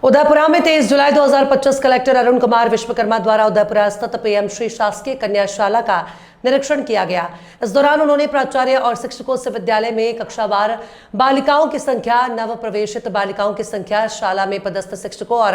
उदयपुरा में 23 जुलाई 2025 कलेक्टर अरुण कुमार विश्वकर्मा द्वारा उदयपुरा स्थित पीएम श्री शासकीय कन्याशाला का निरीक्षण किया गया। इस दौरान उन्होंने प्राचार्य और शिक्षकों से विद्यालय में कक्षावार बालिकाओं की संख्या, नव प्रवेशित बालिकाओं की संख्या, शाला में पदस्थ शिक्षकों और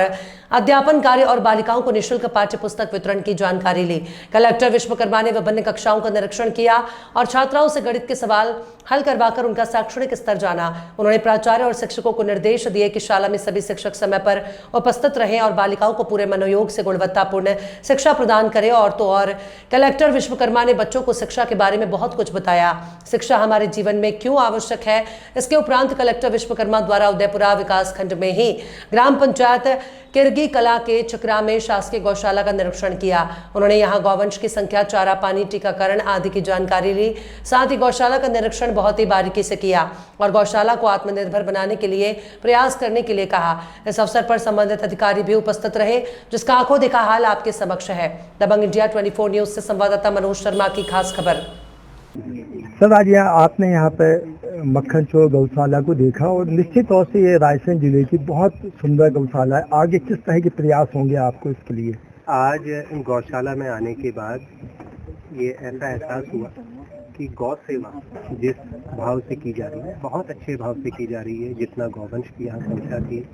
अध्यापन कार्य और बालिकाओं को निःशुल्क पाठ्य पुस्तक वितरण की जानकारी ली। कलेक्टर विश्वकर्मा ने विभिन्न कक्षाओं का निरीक्षण किया और छात्राओं से गणित के सवाल हल करवाकर उनका शैक्षणिक स्तर जाना। उन्होंने प्राचार्य और शिक्षकों को निर्देश दिए कि शाला में सभी शिक्षक समय पर उपस्थित रहें और बालिकाओं को पूरे मनोयोग से गुणवत्तापूर्ण शिक्षा प्रदान करें। और कलेक्टर विश्वकर्मा ने बच्चों को शिक्षा के बारे में बहुत कुछ बताया। शिक्षा हमारे जीवन में क्यों आवश्यक है। इसके उपरांत कलेक्टर विश्वकर्मा द्वारा उदयपुरा विकास खंड में ही ग्राम पंचायत किरगी कला के चकरा में शासकीय गौशाला का निरीक्षण किया। उन्होंने यहां गौवंश की संख्या, चारा पानी, टीकाकरण आदि की जानकारी ली। साथ ही गौशाला का निरीक्षण बहुत ही बारीकी से किया और गौशाला को आत्मनिर्भर बनाने के लिए प्रयास करने के लिए कहा। इस अवसर पर संबंधित अधिकारी भी उपस्थित रहे, जिसका आंखों देखा हाल आपके समक्ष है। दबंग इंडिया 24 न्यूज से संवाददाता मनोज शर्मा की खास खबर। सर, आज आपने यहाँ पे मक्खन चोर गौशाला को देखा और निश्चित तौर से ये रायसेन जिले की बहुत सुंदर गौशाला है। आगे किस तरह के प्रयास होंगे आपको इसके लिए? आज गौशाला में आने के बाद ये ऐसा एहसास हुआ कि गौ सेवा जिस भाव से की जा रही है, बहुत अच्छे भाव से की जा रही है। जितना गौवंश की यहाँ संख्या थी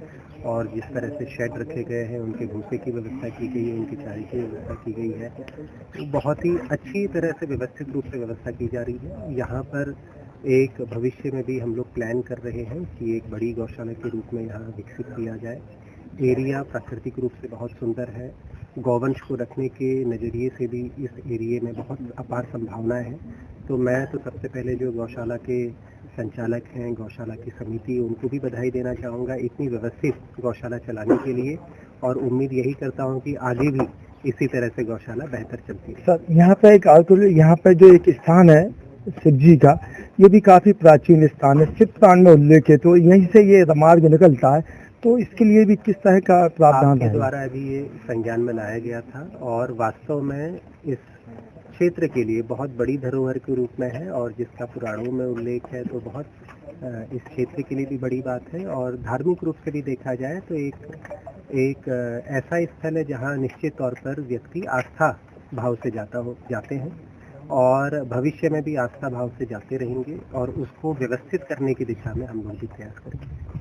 और जिस तरह से शेड रखे गए हैं, उनके भूसे की व्यवस्था की गई है, उनकी चारे की व्यवस्था की गई है, तो बहुत ही अच्छी तरह से व्यवस्थित रूप से व्यवस्था की जा रही है। यहाँ पर एक भविष्य में भी हम लोग प्लान कर रहे हैं कि एक बड़ी गौशाला के रूप में यहाँ विकसित किया जाए। एरिया प्राकृतिक रूप से बहुत सुंदर है। गौवंश को रखने के नज़रिए से भी इस एरिया में बहुत अपार संभावनाएं हैं। तो मैं तो सबसे पहले जो गौशाला के संचालक हैं, गौशाला की समिति, उनको भी बधाई देना चाहूँगा इतनी व्यवस्थित गौशाला चलाने के लिए, और उम्मीद यही करता हूँ कि आगे भी इसी तरह से गौशाला बेहतर चलती है। सर, यहाँ पे यहाँ पे जो एक स्थान है शिव जी का, ये भी काफी प्राचीन स्थान है, शिव पुराण में उल्लेख है, तो यहीं से ये मार्ग निकलता है, तो इसके लिए भी किस तरह का प्रावधान है? द्वारा अभी ये संज्ञान में लाया गया था और वास्तव में इस क्षेत्र के लिए बहुत बड़ी धरोहर के रूप में है और जिसका पुराणों में उल्लेख है, तो बहुत इस क्षेत्र के लिए भी बड़ी बात है। और धार्मिक रूप से भी देखा जाए तो एक ऐसा स्थल है जहाँ निश्चित तौर पर व्यक्ति आस्था भाव से जाते हैं और भविष्य में भी आस्था भाव से जाते रहेंगे और उसको व्यवस्थित करने की दिशा में हम लोग भी प्रयास करेंगे।